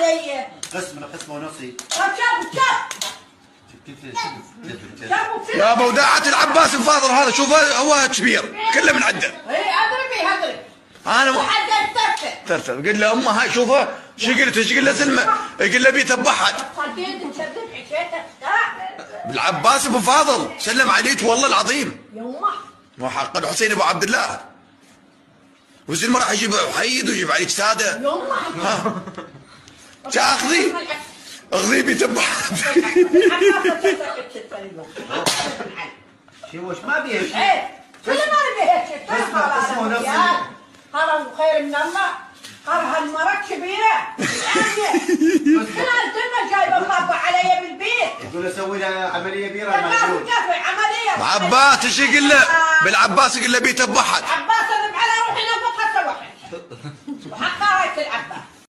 علي. قسمه ونصي. يا ابو وداعة العباس الفاضل هذا شوف هو كبير كله من عده. اي اضربي انا لحد ترتب قل له امه هاي شوفها شو قلت ايش قل له سلمى قل له بيته بحد. صديت مسدد حكيتك بالعباس ابو فاضل سلم عليك والله العظيم. يمه مو حق الحسين ابو عبد الله. وزين ما راح يجيب حيد ويجيب عليك ساده. يمه اخذي اخذي بيته بحد. شو وش ما بيها شيء. ايه كل ما بيها شيء. قسمه ونصي. خلاص خير من الله. خلاص هالمرة كبيرة. انا الدنيا جايبه مطبع علي بالبيت. يقول اسوي لها عمليه بيره ما في عملية. عباس ايش يقول له؟ بالعباس يقول له بيته بحد. عباس